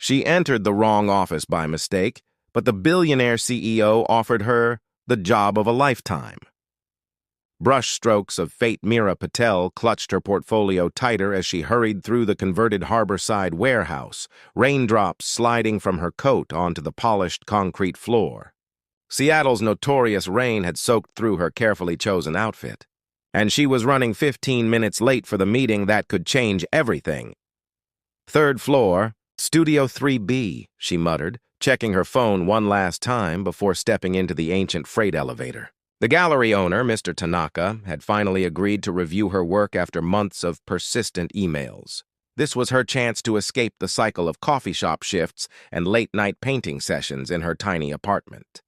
She entered the wrong office by mistake, but the billionaire CEO offered her the job of a lifetime. Brushstrokes of fate. Meera Patel clutched her portfolio tighter as she hurried through the converted harborside warehouse, raindrops sliding from her coat onto the polished concrete floor. Seattle's notorious rain had soaked through her carefully chosen outfit, and she was running 15 minutes late for the meeting that could change everything. "Third floor, Studio 3B, she muttered, checking her phone one last time before stepping into the ancient freight elevator. The gallery owner, Mr. Tanaka, had finally agreed to review her work after months of persistent emails. This was her chance to escape the cycle of coffee shop shifts and late-night painting sessions in her tiny apartment.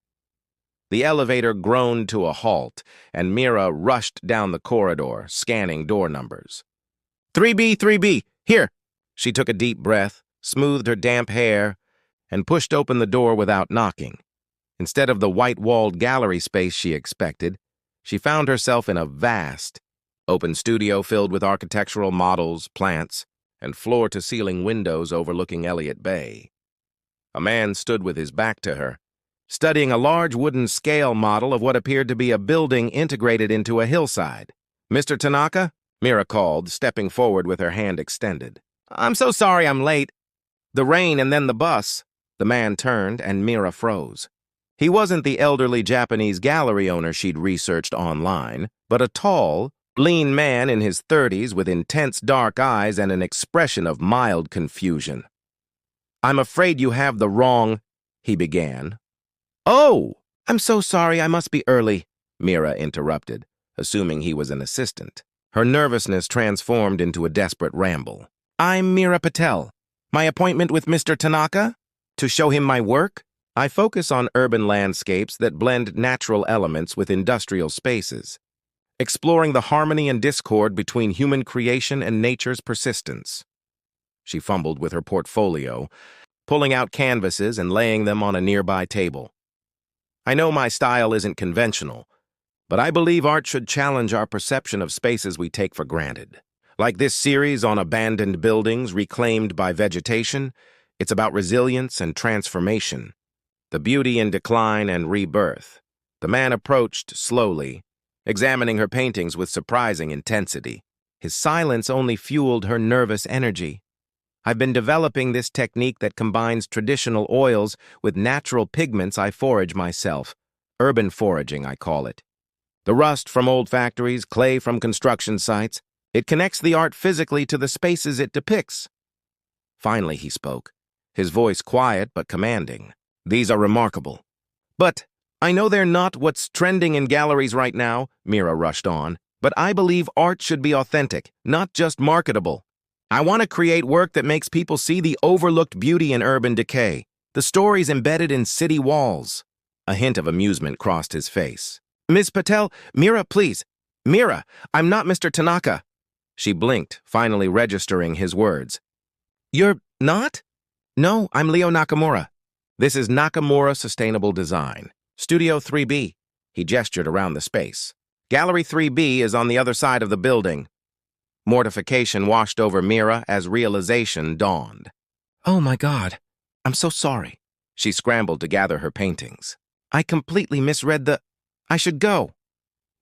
The elevator groaned to a halt, and Meera rushed down the corridor, scanning door numbers. 3B, 3B, here! She took a deep breath, smoothed her damp hair, and pushed open the door without knocking. Instead of the white-walled gallery space she expected, she found herself in a vast, open studio filled with architectural models, plants, and floor-to-ceiling windows overlooking Elliott Bay. A man stood with his back to her, studying a large wooden scale model of what appeared to be a building integrated into a hillside. "Mr. Tanaka?" Meera called, stepping forward with her hand extended. "I'm so sorry I'm late. The rain and then the bus." The man turned, and Meera froze. He wasn't the elderly Japanese gallery owner she'd researched online, but a tall, lean man in his 30s with intense dark eyes and an expression of mild confusion. "I'm afraid you have the wrong—" he began. "Oh, I'm so sorry, I must be early," Meera interrupted, assuming he was an assistant. Her nervousness transformed into a desperate ramble. "I'm Meera Patel. My appointment with Mr. Tanaka? To show him my work? I focus on urban landscapes that blend natural elements with industrial spaces, exploring the harmony and discord between human creation and nature's persistence." She fumbled with her portfolio, pulling out canvases and laying them on a nearby table. "I know my style isn't conventional, but I believe art should challenge our perception of spaces we take for granted. Like this series on abandoned buildings reclaimed by vegetation, it's about resilience and transformation, the beauty in decline and rebirth." The man approached slowly, examining her paintings with surprising intensity. His silence only fueled her nervous energy. "I've been developing this technique that combines traditional oils with natural pigments I forage myself. Urban foraging, I call it. The rust from old factories, clay from construction sites, it connects the art physically to the spaces it depicts." Finally he spoke, his voice quiet but commanding. "These are remarkable. But I know they're not what's trending in galleries right now," Meera rushed on, "but I believe art should be authentic, not just marketable. I want to create work that makes people see the overlooked beauty in urban decay, the stories embedded in city walls." A hint of amusement crossed his face. "Ms. Patel, Meera, please. Meera, I'm not Mr. Tanaka." She blinked, finally registering his words. "You're not?" "No, I'm Leo Nakamura. This is Nakamura Sustainable Design. Studio 3B. He gestured around the space. "Gallery 3B is on the other side of the building." Mortification washed over Meera as realization dawned. "Oh my God, I'm so sorry." She scrambled to gather her paintings. "I completely misread the— I should go."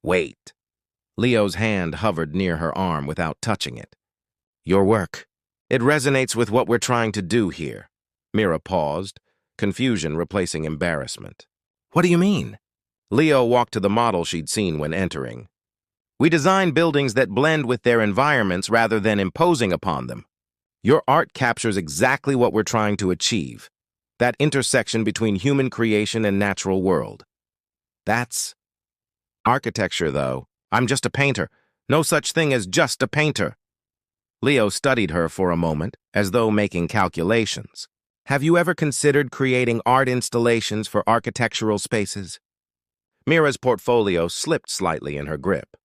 "Wait." Leo's hand hovered near her arm without touching it. "Your work. It resonates with what we're trying to do here." Meera paused, confusion replacing embarrassment. "What do you mean?" Leo walked to the model she'd seen when entering. "We design buildings that blend with their environments rather than imposing upon them. Your art captures exactly what we're trying to achieve, that intersection between human creation and natural world. That's architecture, though. I'm just a painter. No such thing as just a painter." Leo studied her for a moment, as though making calculations. "Have you ever considered creating art installations for architectural spaces?" Meera's portfolio slipped slightly in her grip.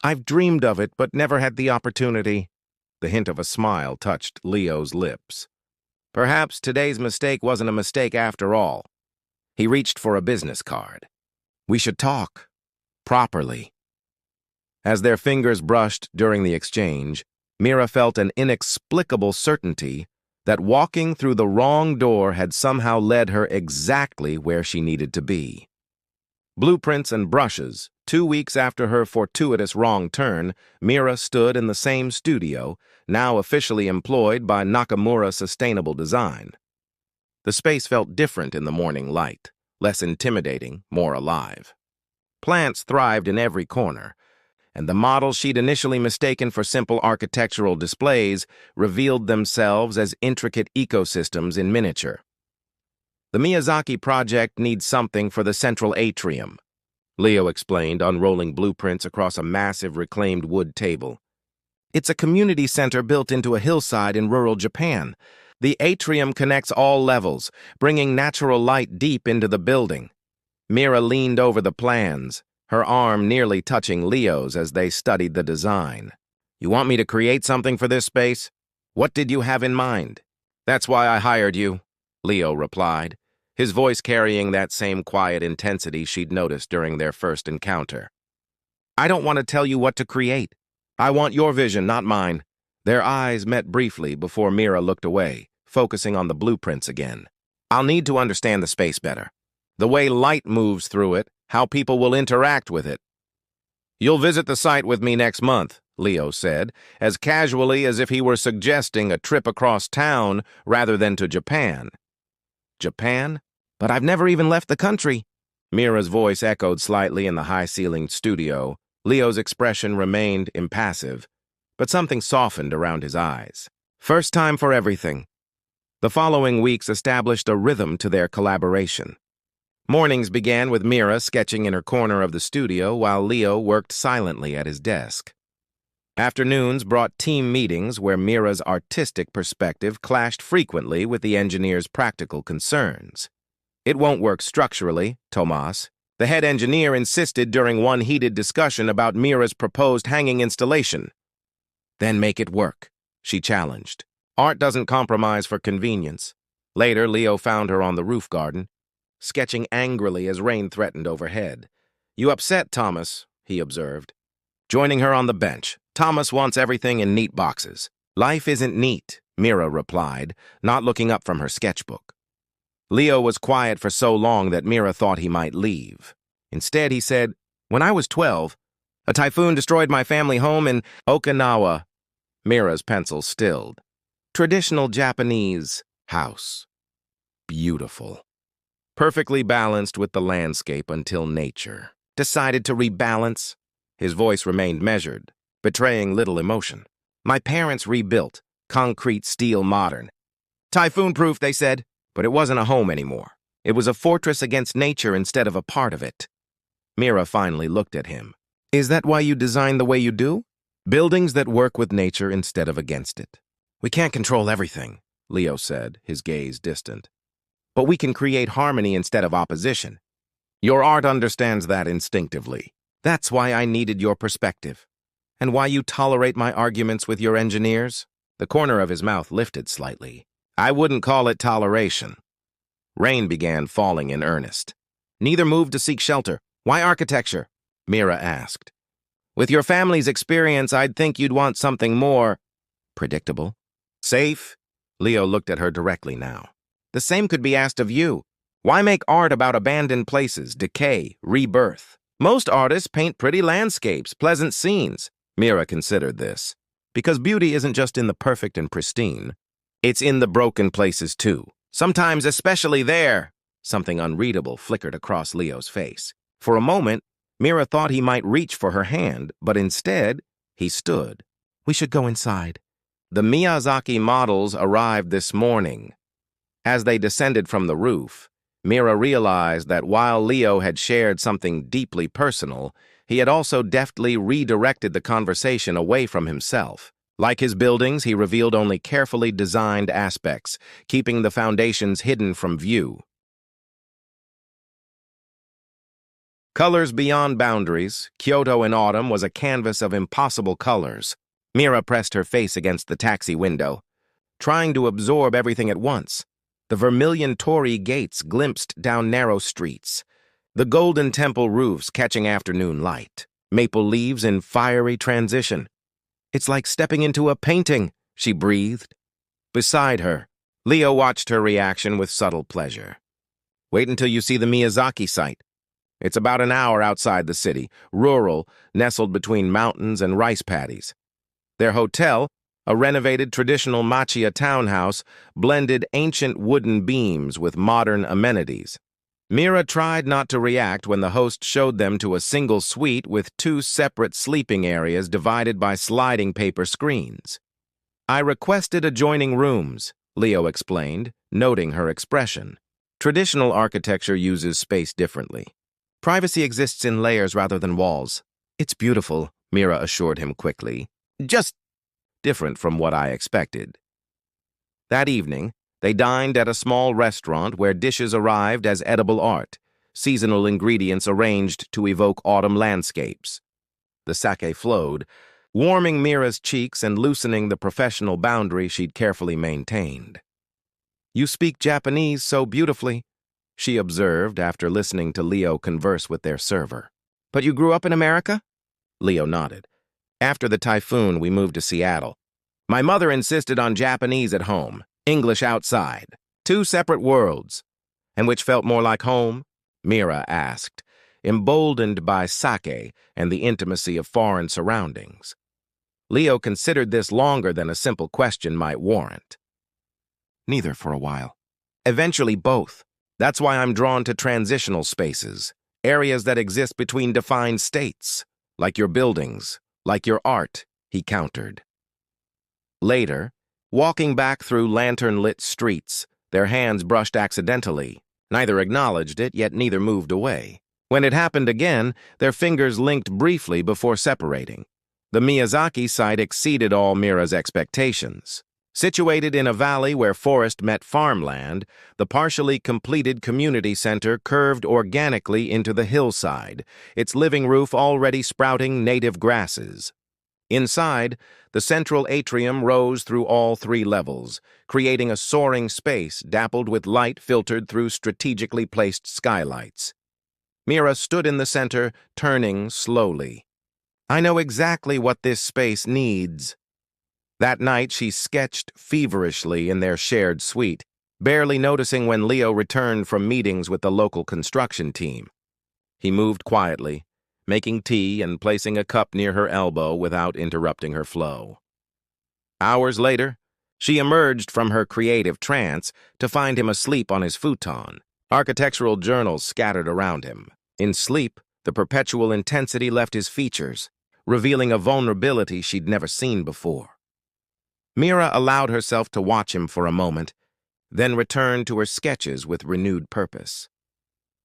"I've dreamed of it, but never had the opportunity." The hint of a smile touched Leo's lips. Perhaps today's mistake wasn't a mistake after all. He reached for a business card. "We should talk. Properly." As their fingers brushed during the exchange, Meera felt an inexplicable certainty that walking through the wrong door had somehow led her exactly where she needed to be. Blueprints and brushes. 2 weeks after her fortuitous wrong turn, Mira stood in the same studio, now officially employed by Nakamura Sustainable Design. The space felt different in the morning light, less intimidating, more alive. Plants thrived in every corner, and the models she'd initially mistaken for simple architectural displays revealed themselves as intricate ecosystems in miniature. The Miyazaki project needs something for the central atrium, Leo explained, unrolling blueprints across a massive reclaimed wood table. It's a community center built into a hillside in rural Japan. The atrium connects all levels, bringing natural light deep into the building. Mira leaned over the plans, her arm nearly touching Leo's as they studied the design. "You want me to create something for this space? What did you have in mind?" "That's why I hired you," Leo replied, his voice carrying that same quiet intensity she'd noticed during their first encounter. "I don't want to tell you what to create. I want your vision, not mine." Their eyes met briefly before Mira looked away, focusing on the blueprints again. "I'll need to understand the space better. The way light moves through it, how people will interact with it." "You'll visit the site with me next month," Leo said, as casually as if he were suggesting a trip across town rather than to Japan. "Japan? But I've never even left the country." Mira's voice echoed slightly in the high-ceilinged studio. Leo's expression remained impassive, but something softened around his eyes. First time for everything. The following weeks established a rhythm to their collaboration. Mornings began with Mira sketching in her corner of the studio while Leo worked silently at his desk. Afternoons brought team meetings where Mira's artistic perspective clashed frequently with the engineer's practical concerns. "It won't work structurally, Tomas," the head engineer insisted during one heated discussion about Mira's proposed hanging installation. "Then make it work," she challenged. "Art doesn't compromise for convenience." Later, Leo found her on the roof garden, sketching angrily as rain threatened overhead. "You upset, Thomas," he observed. Joining her on the bench, "Thomas wants everything in neat boxes." "Life isn't neat," Mira replied, not looking up from her sketchbook. Leo was quiet for so long that Mira thought he might leave. Instead, he said, "When I was 12, a typhoon destroyed my family home in Okinawa." Mira's pencil stilled. "Traditional Japanese house. Beautiful. Perfectly balanced with the landscape until nature decided to rebalance." His voice remained measured, betraying little emotion. "My parents rebuilt, concrete, steel, modern. Typhoon-proof, they said, but it wasn't a home anymore. It was a fortress against nature instead of a part of it." Mira finally looked at him. "Is that why you design the way you do? Buildings that work with nature instead of against it." "We can't control everything," Leo said, his gaze distant. "But we can create harmony instead of opposition. Your art understands that instinctively. That's why I needed your perspective. And why you tolerate my arguments with your engineers?" The corner of his mouth lifted slightly. "I wouldn't call it toleration." Rain began falling in earnest. "Neither moved to seek shelter. Why architecture?" Mira asked. "With your family's experience, I'd think you'd want something more predictable. Safe?" Leo looked at her directly now. "The same could be asked of you. Why make art about abandoned places, decay, rebirth? Most artists paint pretty landscapes, pleasant scenes." Mira considered this. "Because beauty isn't just in the perfect and pristine. It's in the broken places, too. Sometimes especially there." Something unreadable flickered across Leo's face. For a moment, Mira thought he might reach for her hand, but instead, he stood. "We should go inside." The Miyazaki models arrived this morning. As they descended from the roof, Mira realized that while Leo had shared something deeply personal, he had also deftly redirected the conversation away from himself. Like his buildings, he revealed only carefully designed aspects, keeping the foundations hidden from view. Colors beyond boundaries, Kyoto in autumn was a canvas of impossible colors. Mira pressed her face against the taxi window, trying to absorb everything at once. The vermilion torii gates glimpsed down narrow streets, the golden temple roofs catching afternoon light, maple leaves in fiery transition. "It's like stepping into a painting," she breathed. Beside her, Leo watched her reaction with subtle pleasure. Wait until you see the Miyazaki site. It's about an hour outside the city, rural, nestled between mountains and rice paddies. Their hotel, a renovated traditional Machiya townhouse, blended ancient wooden beams with modern amenities. Mira tried not to react when the host showed them to a single suite with two separate sleeping areas divided by sliding paper screens. I requested adjoining rooms, Leo explained, noting her expression. Traditional architecture uses space differently. Privacy exists in layers rather than walls. It's beautiful, Mira assured him quickly. Just different from what I expected. That evening, they dined at a small restaurant where dishes arrived as edible art, seasonal ingredients arranged to evoke autumn landscapes. The sake flowed, warming Mira's cheeks and loosening the professional boundary she'd carefully maintained. You speak Japanese so beautifully, she observed after listening to Leo converse with their server. But you grew up in America? Leo nodded. After the typhoon, we moved to Seattle. My mother insisted on Japanese at home, English outside. Two separate worlds. And which felt more like home? Mira asked, emboldened by sake and the intimacy of foreign surroundings. Leo considered this longer than a simple question might warrant. Neither for a while. Eventually both. That's why I'm drawn to transitional spaces, areas that exist between defined states, like your buildings, like your art, he countered. Later, walking back through lantern-lit streets, their hands brushed accidentally. Neither acknowledged it, yet neither moved away. When it happened again, their fingers linked briefly before separating. The Miyazaki site exceeded all Mira's expectations. Situated in a valley where forest met farmland, the partially completed community center curved organically into the hillside, its living roof already sprouting native grasses. Inside, the central atrium rose through all three levels, creating a soaring space dappled with light filtered through strategically placed skylights. Mira stood in the center, turning slowly. I know exactly what this space needs. That night, she sketched feverishly in their shared suite, barely noticing when Leo returned from meetings with the local construction team. He moved quietly, making tea and placing a cup near her elbow without interrupting her flow. Hours later, she emerged from her creative trance to find him asleep on his futon, architectural journals scattered around him. In sleep, the perpetual intensity left his features, revealing a vulnerability she'd never seen before. Mira allowed herself to watch him for a moment, then returned to her sketches with renewed purpose.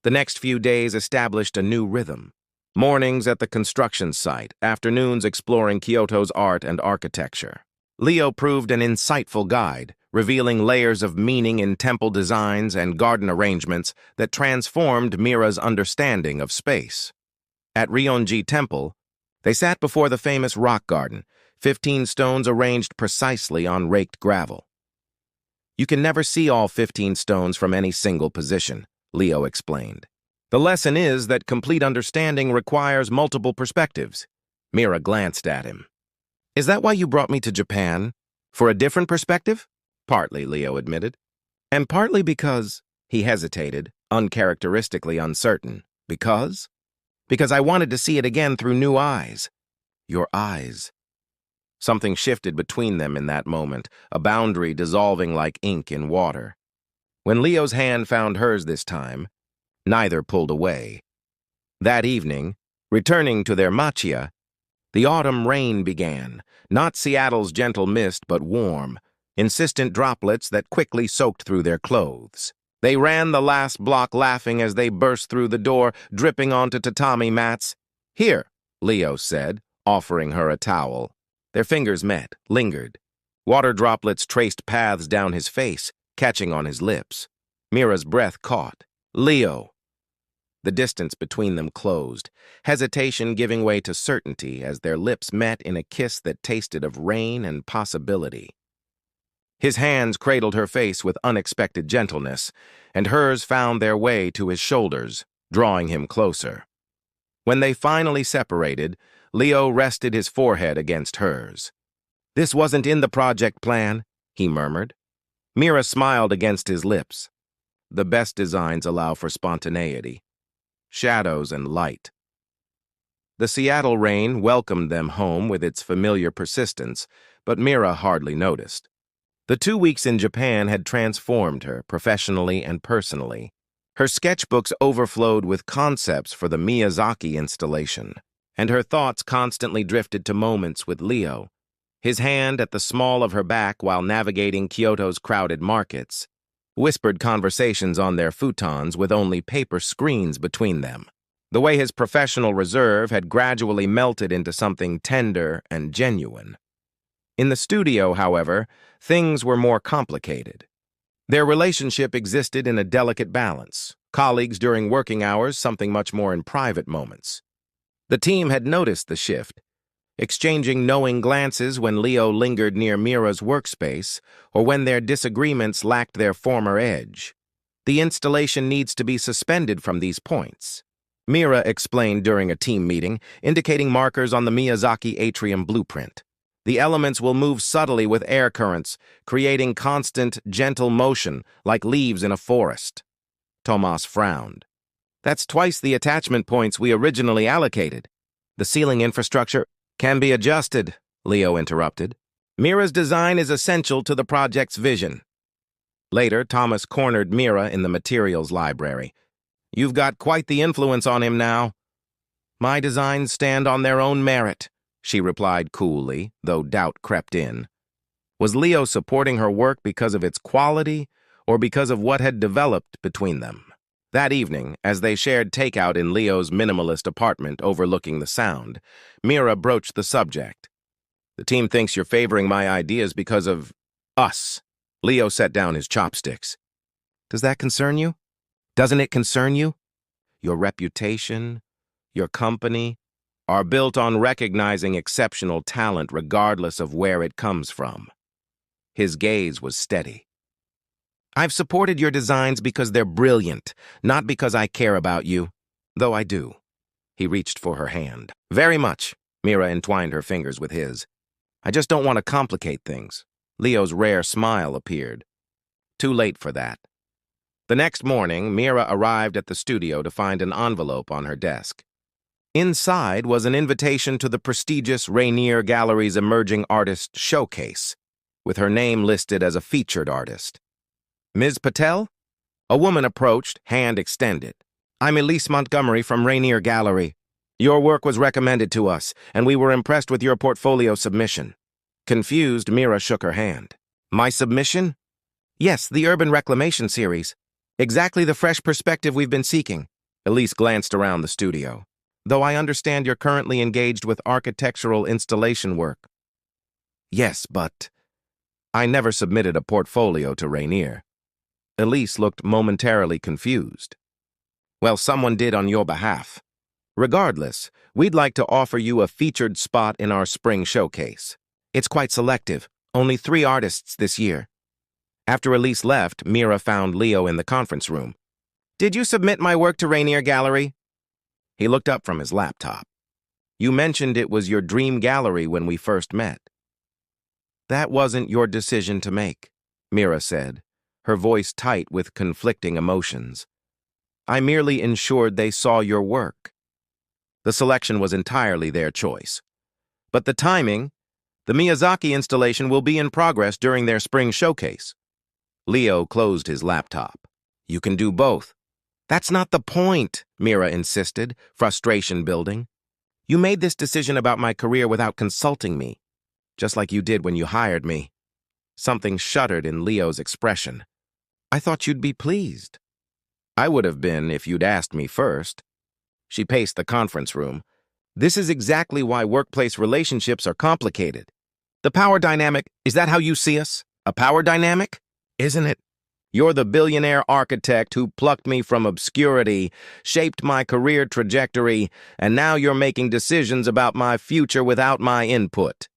The next few days established a new rhythm. Mornings at the construction site, afternoons exploring Kyoto's art and architecture. Leo proved an insightful guide, revealing layers of meaning in temple designs and garden arrangements that transformed Mira's understanding of space. At Ryonji Temple, they sat before the famous rock garden, 15 stones arranged precisely on raked gravel. You can never see all 15 stones from any single position, Leo explained. The lesson is that complete understanding requires multiple perspectives. Mira glanced at him. Is that why you brought me to Japan? For a different perspective? Partly, Leo admitted. And partly because, he hesitated, uncharacteristically uncertain. Because? Because I wanted to see it again through new eyes. Your eyes. Something shifted between them in that moment, a boundary dissolving like ink in water. When Leo's hand found hers this time, neither pulled away. That evening, returning to their Machiya, the autumn rain began, not Seattle's gentle mist but warm, insistent droplets that quickly soaked through their clothes. They ran the last block laughing as they burst through the door, dripping onto tatami mats. Here, Leo said, offering her a towel. Their fingers met, lingered. Water droplets traced paths down his face, catching on his lips. Mira's breath caught. Leo. The distance between them closed, hesitation giving way to certainty as their lips met in a kiss that tasted of rain and possibility. His hands cradled her face with unexpected gentleness, and hers found their way to his shoulders, drawing him closer. When they finally separated, Leo rested his forehead against hers. This wasn't in the project plan, he murmured. Mira smiled against his lips. The best designs allow for spontaneity, shadows, and light. The Seattle rain welcomed them home with its familiar persistence, but Mira hardly noticed. The 2 weeks in Japan had transformed her, professionally and personally. Her sketchbooks overflowed with concepts for the Miyazaki installation, and her thoughts constantly drifted to moments with Leo, his hand at the small of her back while navigating Kyoto's crowded markets, whispered conversations on their futons with only paper screens between them. The way his professional reserve had gradually melted into something tender and genuine. In the studio, however, things were more complicated. Their relationship existed in a delicate balance, colleagues during working hours, something much more in private moments. The team had noticed the shift, exchanging knowing glances when Leo lingered near Mira's workspace or when their disagreements lacked their former edge. The installation needs to be suspended from these points, Mira explained during a team meeting, indicating markers on the Miyazaki atrium blueprint. The elements will move subtly with air currents, creating constant, gentle motion like leaves in a forest. Tomas frowned. That's twice the attachment points we originally allocated. The ceiling infrastructure can be adjusted, Leo interrupted. Mira's design is essential to the project's vision. Later, Thomas cornered Mira in the materials library. You've got quite the influence on him now. My designs stand on their own merit, she replied coolly, though doubt crept in. Was Leo supporting her work because of its quality or because of what had developed between them? That evening, as they shared takeout in Leo's minimalist apartment overlooking the Sound, Mira broached the subject. The team thinks you're favoring my ideas because of us. Leo set down his chopsticks. Does that concern you? Doesn't it concern you? Your reputation, your company, are built on recognizing exceptional talent regardless of where it comes from. His gaze was steady. I've supported your designs because they're brilliant, not because I care about you, though I do. He reached for her hand. Very much, Mira entwined her fingers with his. I just don't want to complicate things. Leo's rare smile appeared. Too late for that. The next morning, Mira arrived at the studio to find an envelope on her desk. Inside was an invitation to the prestigious Rainier Gallery's Emerging Artist Showcase, with her name listed as a featured artist. Ms. Patel? A woman approached, hand extended. I'm Elise Montgomery from Rainier Gallery. Your work was recommended to us, and we were impressed with your portfolio submission. Confused, Mira shook her hand. My submission? Yes, the Urban Reclamation Series. Exactly the fresh perspective we've been seeking. Elise glanced around the studio. Though I understand you're currently engaged with architectural installation work. Yes, but I never submitted a portfolio to Rainier. Elise looked momentarily confused. Well, someone did on your behalf. Regardless, we'd like to offer you a featured spot in our spring showcase. It's quite selective, only 3 artists this year. After Elise left, Mira found Leo in the conference room. Did you submit my work to Rainier Gallery? He looked up from his laptop. You mentioned it was your dream gallery when we first met. That wasn't your decision to make, Mira said, her voice tight with conflicting emotions. I merely ensured they saw your work. The selection was entirely their choice. But the timing, the Miyazaki installation will be in progress during their spring showcase. Leo closed his laptop. You can do both. That's not the point, Mira insisted, frustration building. You made this decision about my career without consulting me, just like you did when you hired me. Something shuddered in Leo's expression. I thought you'd be pleased. I would have been if you'd asked me first. She paced the conference room. This is exactly why workplace relationships are complicated. The power dynamic, is that how you see us? A power dynamic? Isn't it? You're the billionaire architect who plucked me from obscurity, shaped my career trajectory, and now you're making decisions about my future without my input.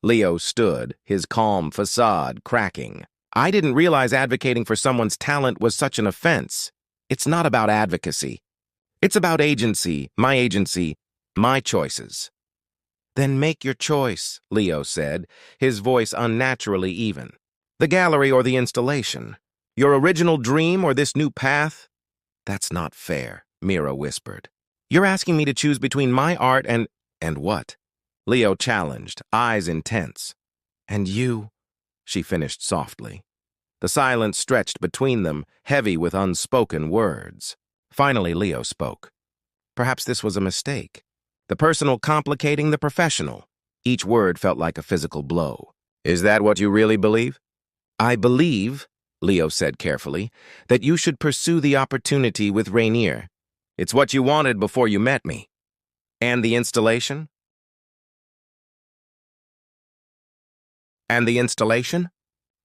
Leo stood, his calm facade cracking. I didn't realize advocating for someone's talent was such an offense. It's not about advocacy. It's about agency, my choices. Then make your choice, Leo said, his voice unnaturally even. The gallery or the installation? Your original dream or this new path? That's not fair, Mira whispered. You're asking me to choose between my art and— And what? Leo challenged, eyes intense. And you, she finished softly. The silence stretched between them, heavy with unspoken words. Finally, Leo spoke. Perhaps this was a mistake. The personal complicating the professional. Each word felt like a physical blow. Is that what you really believe? I believe, Leo said carefully, that you should pursue the opportunity with Rainier. It's what you wanted before you met me. And the installation? And the installation?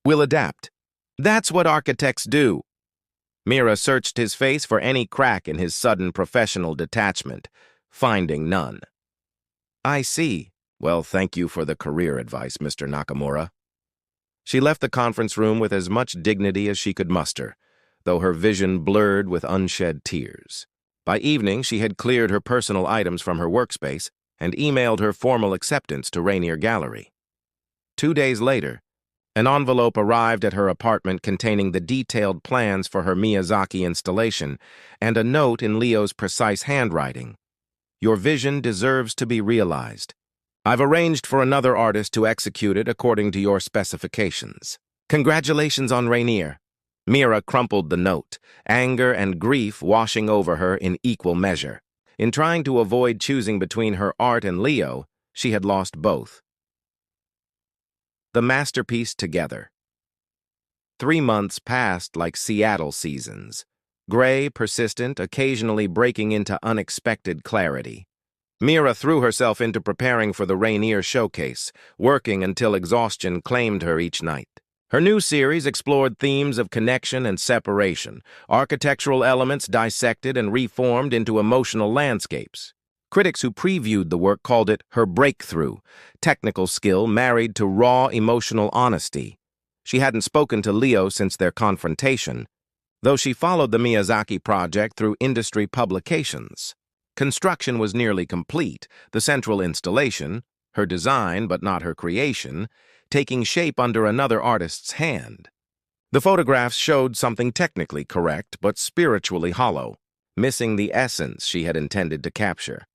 We'll adapt. That's what architects do. Mira searched his face for any crack in his sudden professional detachment, finding none. I see. Well, thank you for the career advice, Mr. Nakamura. She left the conference room with as much dignity as she could muster, though her vision blurred with unshed tears. By evening, she had cleared her personal items from her workspace and emailed her formal acceptance to Rainier Gallery. 2 days later, an envelope arrived at her apartment containing the detailed plans for her Miyazaki installation and a note in Leo's precise handwriting. Your vision deserves to be realized. I've arranged for another artist to execute it according to your specifications. Congratulations on Rainier. Mira crumpled the note, anger and grief washing over her in equal measure. In trying to avoid choosing between her art and Leo, she had lost both. The masterpiece together. 3 months passed like Seattle seasons, gray, persistent, occasionally breaking into unexpected clarity. Mira threw herself into preparing for the Rainier showcase, working until exhaustion claimed her each night. Her new series explored themes of connection and separation, architectural elements dissected and reformed into emotional landscapes. Critics who previewed the work called it her breakthrough, technical skill married to raw emotional honesty. She hadn't spoken to Leo since their confrontation, though she followed the Miyazaki project through industry publications. Construction was nearly complete, the central installation, her design but not her creation, taking shape under another artist's hand. The photographs showed something technically correct but spiritually hollow, missing the essence she had intended to capture.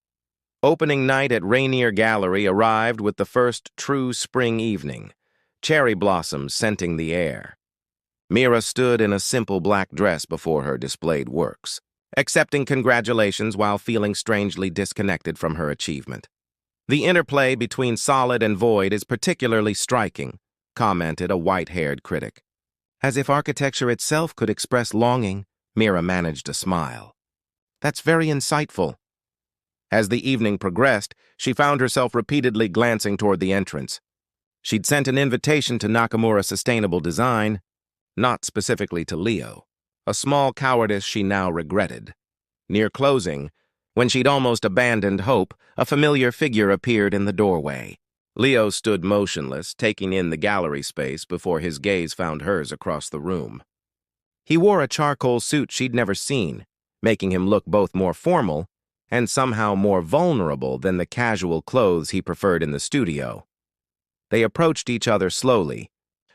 Opening night at Rainier Gallery arrived with the first true spring evening, cherry blossoms scenting the air. Mira stood in a simple black dress before her displayed works, accepting congratulations while feeling strangely disconnected from her achievement. The interplay between solid and void is particularly striking, commented a white-haired critic. As if architecture itself could express longing, Mira managed a smile. That's very insightful. As the evening progressed, she found herself repeatedly glancing toward the entrance. She'd sent an invitation to Nakamura Sustainable Design, not specifically to Leo, a small cowardice she now regretted. Near closing, when she'd almost abandoned hope, a familiar figure appeared in the doorway. Leo stood motionless, taking in the gallery space before his gaze found hers across the room. He wore a charcoal suit she'd never seen, making him look both more formal and somehow more vulnerable than the casual clothes he preferred in the studio. They approached each other slowly,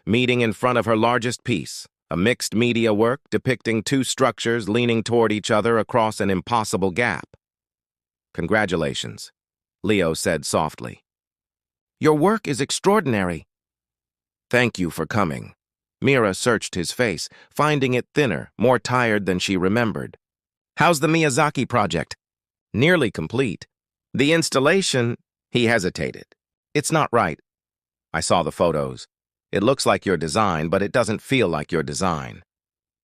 meeting in front of her largest piece, a mixed media work depicting 2 structures leaning toward each other across an impossible gap. Congratulations, Leo said softly. Your work is extraordinary. Thank you for coming. Mira searched his face, finding it thinner, more tired than she remembered. How's the Miyazaki project? Nearly complete. The installation, he hesitated. It's not right. I saw the photos. It looks like your design, but it doesn't feel like your design.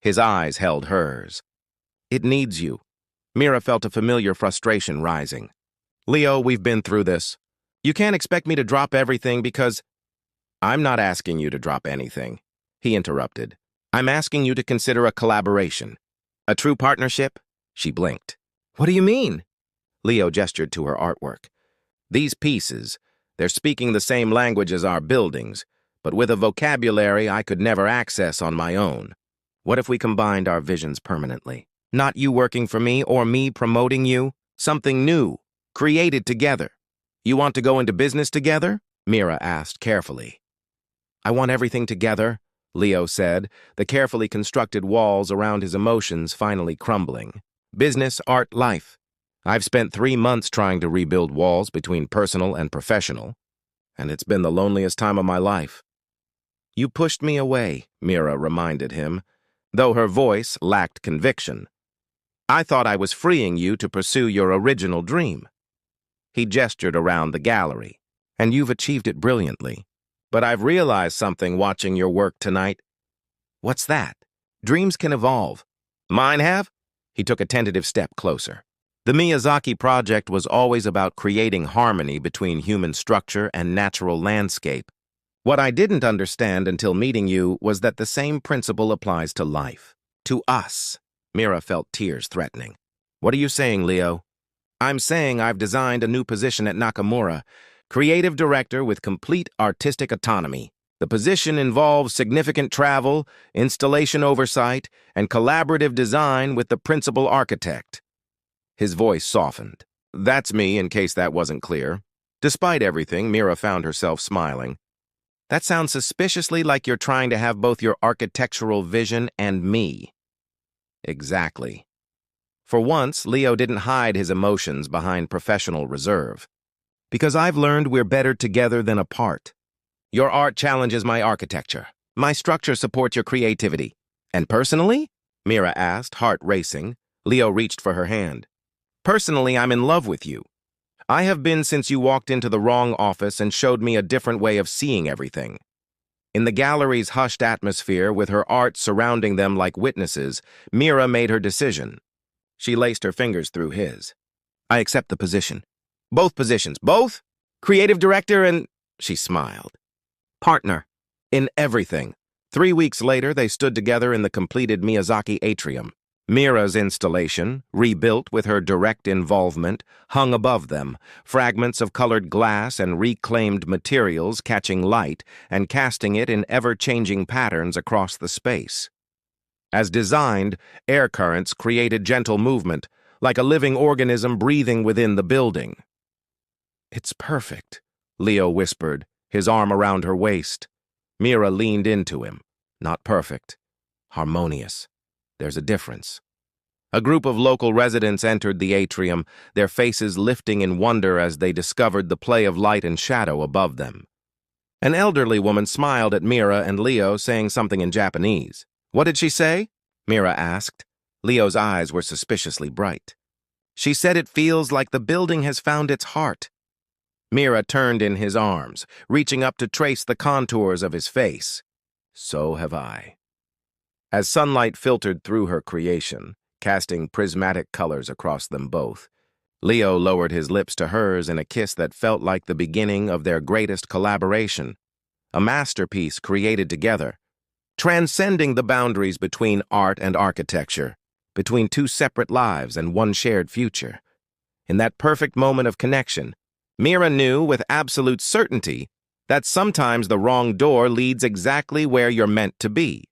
His eyes held hers. It needs you. Mira felt a familiar frustration rising. Leo, we've been through this. You can't expect me to drop everything because— I'm not asking you to drop anything, he interrupted. I'm asking you to consider a collaboration. A true partnership? She blinked. What do you mean? Leo gestured to her artwork. These pieces, they're speaking the same language as our buildings, but with a vocabulary I could never access on my own. What if we combined our visions permanently? Not you working for me or me promoting you. Something new, created together. You want to go into business together? Mira asked carefully. I want everything together, Leo said, the carefully constructed walls around his emotions finally crumbling. Business, art, life. I've spent 3 months trying to rebuild walls between personal and professional, and it's been the loneliest time of my life. You pushed me away, Mira reminded him, though her voice lacked conviction. I thought I was freeing you to pursue your original dream. He gestured around the gallery. And you've achieved it brilliantly. But I've realized something watching your work tonight. What's that? Dreams can evolve. Mine have? He took a tentative step closer. The Miyazaki project was always about creating harmony between human structure and natural landscape. What I didn't understand until meeting you was that the same principle applies to life. To us. Mira felt tears threatening. What are you saying, Leo? I'm saying I've designed a new position at Nakamura, creative director with complete artistic autonomy. The position involves significant travel, installation oversight, and collaborative design with the principal architect. His voice softened. That's me, in case that wasn't clear. Despite everything, Mira found herself smiling. That sounds suspiciously like you're trying to have both your architectural vision and me. Exactly. For once, Leo didn't hide his emotions behind professional reserve. Because I've learned we're better together than apart. Your art challenges my architecture. My structure supports your creativity. And personally? Mira asked, heart racing. Leo reached for her hand. Personally, I'm in love with you. I have been since you walked into the wrong office and showed me a different way of seeing everything. In the gallery's hushed atmosphere, with her art surrounding them like witnesses, Mira made her decision. She laced her fingers through his. I accept the position. Both positions. Both? Creative director and... She smiled. Partner. In everything. 3 weeks later, they stood together in the completed Miyazaki atrium. Mira's installation, rebuilt with her direct involvement, hung above them, fragments of colored glass and reclaimed materials catching light and casting it in ever-changing patterns across the space. As designed, air currents created gentle movement, like a living organism breathing within the building. It's perfect, Leo whispered, his arm around her waist. Mira leaned into him. Not perfect. Harmonious. There's a difference. A group of local residents entered the atrium, their faces lifting in wonder as they discovered the play of light and shadow above them. An elderly woman smiled at Mira and Leo, saying something in Japanese. What did she say? Mira asked. Leo's eyes were suspiciously bright. She said it feels like the building has found its heart. Mira turned in his arms, reaching up to trace the contours of his face. So have I. As sunlight filtered through her creation, casting prismatic colors across them both, Leo lowered his lips to hers in a kiss that felt like the beginning of their greatest collaboration, a masterpiece created together, transcending the boundaries between art and architecture, between two separate lives and one shared future. In that perfect moment of connection, Mira knew with absolute certainty that sometimes the wrong door leads exactly where you're meant to be.